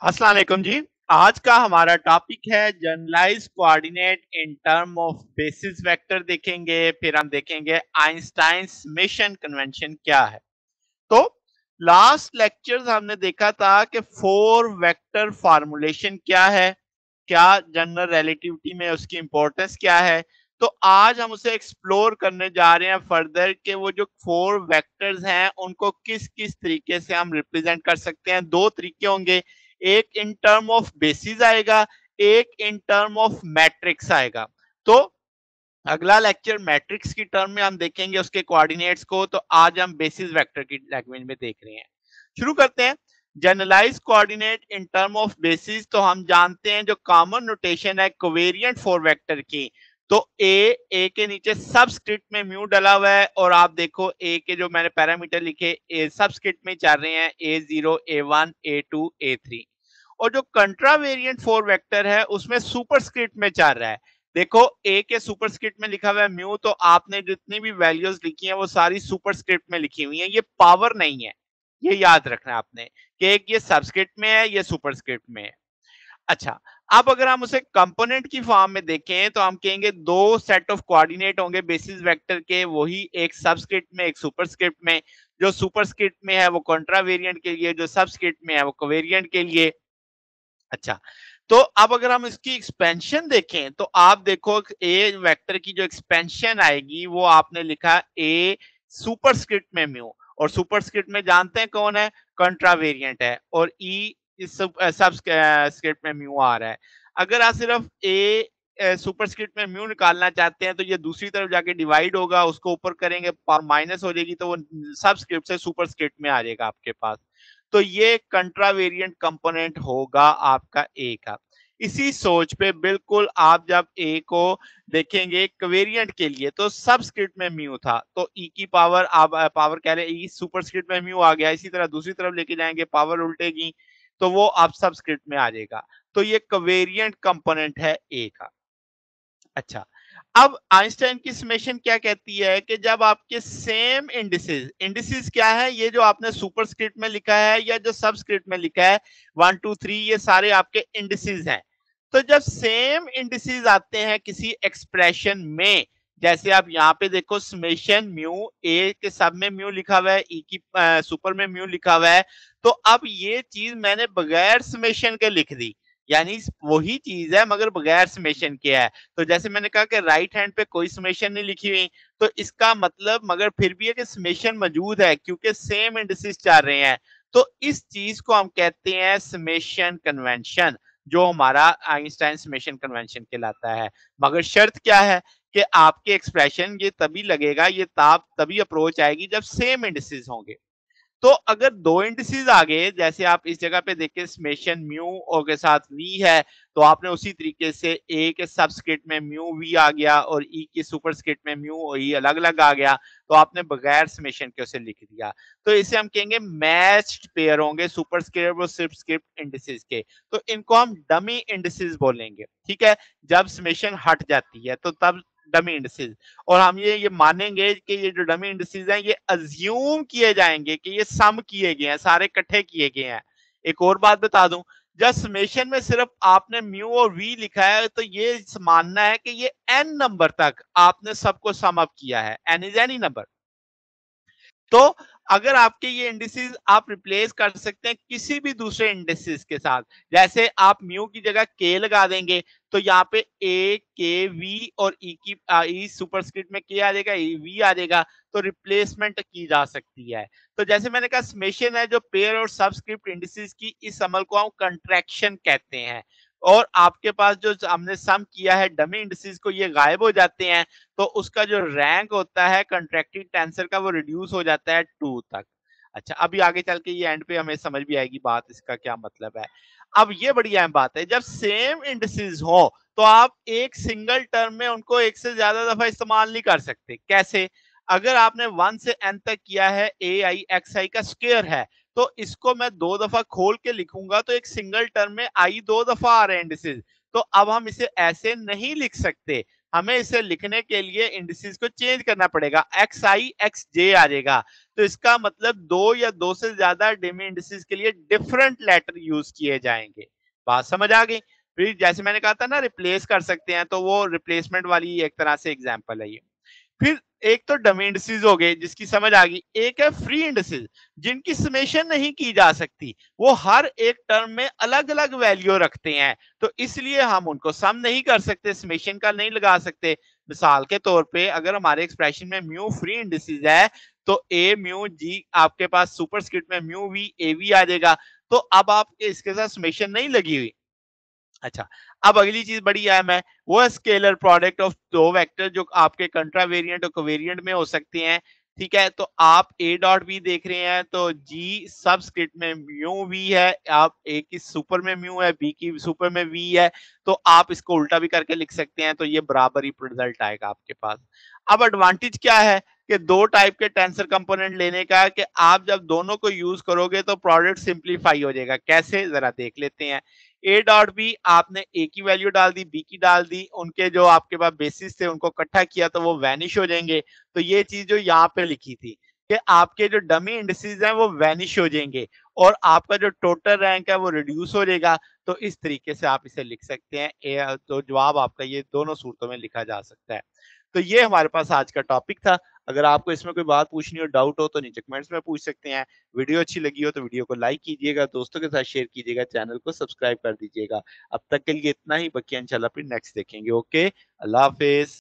अस्सलाम वालेकुम जी। आज का हमारा टॉपिक है generalize coordinate in term of basis vector देखेंगे। फिर हम देखेंगे आइंस्टाइन समेशन कन्वेंशन क्या है। तो लास्ट लेक्चर्स हमने देखा था कि फोर वेक्टर फार्मूलेशन क्या है, क्या जनरल रिलेटिविटी में उसकी इंपॉर्टेंस क्या है। तो आज हम उसे एक्सप्लोर करने जा रहे हैं फर्दर कि वो जो फोर वेक्टर्स हैं उनको किस किस तरीके से हम रिप्रेजेंट कर सकते हैं। दो तरीके होंगे, एक इन टर्म ऑफ बेसिस आएगा, एक इन टर्म ऑफ मैट्रिक्स आएगा। तो अगला लेक्चर मैट्रिक्स की टर्म में हम देखेंगे उसके कोऑर्डिनेट्स को। तो आज हम बेसिस वेक्टर की लैंग्वेज में देख रहे हैं। शुरू करते हैं। Generalize coordinate in term of basis, तो हम जानते हैं जो कॉमन नोटेशन है कोवेरिएंट फोर वेक्टर की, तो ए के नीचे सबस्क्रिप्ट में म्यू डला हुआ है, और आप देखो ए के जो मैंने पैरामीटर लिखे ए सबस्क्रिप्ट में चल रहे हैं, A0 A1 A2 A3। और जो कंट्रावेरिएंट फोर वेक्टर है उसमें सुपरस्क्रिप्ट में चल रहा है। देखो ए के सुपरस्क्रिप्ट में लिखा हुआ है म्यू, तो आपने जितनी भी वैल्यूज लिखी हैं वो सारी सुपरस्क्रिप्ट में लिखी हुई हैं, ये पावर नहीं है। ये याद रखना आपने कि एक ये सबस्क्रिप्ट में है, ये सुपरस्क्रिप्ट में है। अच्छा, अब अगर हम उसे कंपोनेंट की फॉर्म में देखें तो हम कहेंगे दो सेट ऑफ कोऑर्डिनेट होंगे बेसिस वेक्टर के, वही एक सबस्क्रिप्ट में एक सुपरस्क्रिप्ट में। जो सुपरस्क्रिप्ट में है वो कॉन्ट्रावेरिएंट के लिए, जो सबस्क्रिप्ट में है वो कोवेरिएंट के लिए। अच्छा, तो अब अगर हम इसकी एक्सपेंशन देखें तो आप देखो ए वेक्टर की जो एक्सपेंशन आएगी वो आपने लिखा ए सुपरस्क्रिप्ट में म्यू, और सुपरस्क्रिप्ट में जानते हैं कौन है, कंट्रावेरिएंट है, और ई इस सबस्क्रिप्ट में म्यू आ रहा है। अगर आप सिर्फ ए सुपरस्क्रिप्ट में म्यू निकालना चाहते हैं तो ये दूसरी तरफ जाके डिवाइड होगा, उसको ऊपर करेंगे पावर माइनस हो जाएगी, तो वो सबस्क्रिप्ट से सुपरस्क्रिप्ट में आ जाएगा आपके पास। तो ये कंट्रावेरिएंट कंपोनेंट होगा आपका ए का। इसी सोच पे बिल्कुल आप जब ए को देखेंगे कवेरिएंट के लिए तो सबस्क्रिप्ट में म्यू था, तो ई की पावर आप पावर कह रहे ई सुपरस्क्रिप्ट में म्यू आ गया, इसी तरह दूसरी तरफ लेके जाएंगे पावर उल्टेगी तो वो आप सबस्क्रिप्ट में आ जाएगा। तो ये कवेरिएंट कंपोनेंट है ए का। अच्छा, अब आइंस्टाइन की समेशन क्या कहती है कि जब आपके सेम इंडिसेस, इंडिसेस क्या है, ये जो आपने सुपरस्क्रिप्ट में लिखा है या जो सबस्क्रिप्ट में लिखा है 1 2 3, ये सारे आपके इंडिसेस हैं। तो जब सेम इंडिसेस आते हैं किसी एक्सप्रेशन में, जैसे आप यहाँ पे देखो समेशन म्यू, ए के सब में म्यू लिखा हुआ है, ई की सुपर में म्यू लिखा हुआ है, तो अब ये चीज मैंने बगैर समेशन के लिख दी, यानी वही चीज है मगर बगैर समेशन के है। तो जैसे मैंने कहा कि राइट हैंड पे कोई समेशन नहीं लिखी हुई, तो इसका मतलब मगर फिर भी है कि समेशन मौजूद है क्योंकि सेम इंडिसेस चल रहे हैं। तो इस चीज को हम कहते हैं समेशन कन्वेंशन, जो हमारा आइंस्टाइन समेशन कन्वेंशन कहलाता है। मगर शर्त क्या है कि आपके एक्सप्रेशन ये तभी लगेगा, ये ताप तभी अप्रोच आएगी जब सेम इंडिसेस होंगे। तो अगर दो इंडिसेस आ गए, जैसे आप इस जगह पे देखिए समेशन म्यू और के साथ वी है, तो आपने उसी तरीके से ए के सबस्क्रिप्ट में म्यू वी आ गया और ई की सुपरस्क्रिप्ट में म्यू और ई अलग अलग आ गया, तो आपने बगैर समेशन के उसे लिख दिया। तो इसे हम कहेंगे मैच्ड पेयर होंगे सुपरस्क्रिप्ट और सबस्क्रिप्ट इंडिसेस के। तो इनको हम डमी इंडिसेस बोलेंगे, ठीक है। जब समेशन हट जाती है तो तब डमी इंडिसेस। और हम ये मानेंगे कि ये जो डमी इंडिसेस हैं ये अज्यूम किए जाएंगे कि ये सम किए गए हैं, सारे इकट्ठे किए गए हैं। एक और बात बता दूं, जब समेशन में सिर्फ आपने म्यू और वी लिखा है तो ये मानना है कि ये एन नंबर तक आपने सबको सम अप किया है, एन इज एनी नंबर। तो अगर आपके ये इंडिसेस आप रिप्लेस कर सकते हैं किसी भी दूसरे इंडिसेस के साथ, जैसे आप म्यू की जगह के लगा देंगे तो यहाँ पे ए के वी और ई की ई सुपरस्क्रिप्ट में के आ जाएगा, वी आ जाएगा, तो रिप्लेसमेंट की जा सकती है। तो जैसे मैंने कहा समेशन है जो पेयर और सबस्क्रिप्ट इंडिसेस की, इस अमल को हम कंट्रैक्शन कहते हैं। और आपके पास जो हमने सम किया है डमी इंडिसेस को, ये गायब हो जाते हैं, तो उसका जो रैंक होता है कंट्रैक्टेड टेंसर का वो रिड्यूस हो जाता है 2 तक। अच्छा, अभी आगे चल के ये एंड पे हमें समझ भी आएगी बात, इसका क्या मतलब है। अब ये बड़ी अहम बात है, जब सेम इंडिसेस हो तो आप एक सिंगल टर्म में उनको एक से ज्यादा दफा इस्तेमाल नहीं कर सकते। कैसे? अगर आपने 1 से n तक किया है ए आई एक्स आई का स्क्वायर है, तो इसको मैं 2 दफा खोल के लिखूंगा तो एक सिंगल टर्म में आई 2 दफा आ रहे हैं इंडिसेस। तो अब हम इसे ऐसे नहीं लिख सकते, हमें इसे लिखने के लिए इंडिसेस को चेंज करना पड़ेगा, xi xj आ जाएगा। तो इसका मतलब दो या दो से ज्यादा डेमी इंडिसेस के लिए डिफरेंट लेटर यूज किए जाएंगे। बात समझ आ गई? फिर जैसे मैंने कहा था ना रिप्लेस कर सकते हैं, तो वो रिप्लेसमेंट वाली एक तरह से एग्जांपल है ये। फिर एक तो डमी इंडिसेस हो गए जिसकी समझ आ गई, एक है फ्री इंडिसेस जिनकी समेशन नहीं की जा सकती, वो हर एक टर्म में अलग अलग वैल्यू रखते हैं, तो इसलिए हम उनको सम नहीं कर सकते, समेशन का नहीं लगा सकते। मिसाल के तौर पे अगर हमारे एक्सप्रेशन में म्यू फ्री इंडिसेस है तो ए म्यू जी आपके पास सुपरस्क्रिप्ट में म्यू वी ए वी आ जाएगा, तो अब आपके इसके साथ समेशन नहीं लगी हुई। अच्छा, अब अगली चीज बड़ी अहम है, वो है स्केलर प्रोडक्ट ऑफ दो वेक्टर जो आपके कंट्रावेरिएंट और कोवेरिएंट में हो सकते हैं। ठीक है, तो आप ए डॉट बी देख रहे हैं तो जी सबस्क्रिप्ट में म्यू वी है, आप ए की सुपर में म्यू है, बी की सुपर में वी है, तो आप इसको उल्टा भी करके लिख सकते हैं, तो ये बराबर ही रिजल्ट आएगा आपके पास। अब एडवांटेज क्या है कि दो टाइप के टेंसर कंपोनेंट लेने का, कि आप जब दोनों को यूज करोगे तो प्रोडक्ट सिंप्लीफाई हो जाएगा। कैसे, जरा देख लेते हैं। ए डॉट बी आपने ए की वैल्यू डाल दी, बी की डाल दी, उनके जो आपके पास बेसिस थे उनको इकट्ठा किया तो वो वैनिश हो जाएंगे। तो ये चीज जो यहाँ पे लिखी थी कि आपके जो डमी इंडिसेस हैं वो वैनिश हो जाएंगे और आपका जो टोटल रैंक है वो रिड्यूस हो जाएगा। तो इस तरीके से आप इसे लिख सकते हैं। तो जवाब आपका ये दोनों सूरतों में लिखा जा सकता है। तो ये हमारे पास आज का टॉपिक था। अगर आपको इसमें कोई बात पूछनी हो, डाउट हो, तो नीचे कमेंट्स में पूछ सकते हैं। वीडियो अच्छी लगी हो तो वीडियो को लाइक कीजिएगा, दोस्तों के साथ शेयर कीजिएगा, चैनल को सब्सक्राइब कर दीजिएगा। अब तक के लिए इतना ही, बाकी इंशाल्लाह फिर नेक्स्ट देखेंगे। ओके, अल्लाह हाफिज।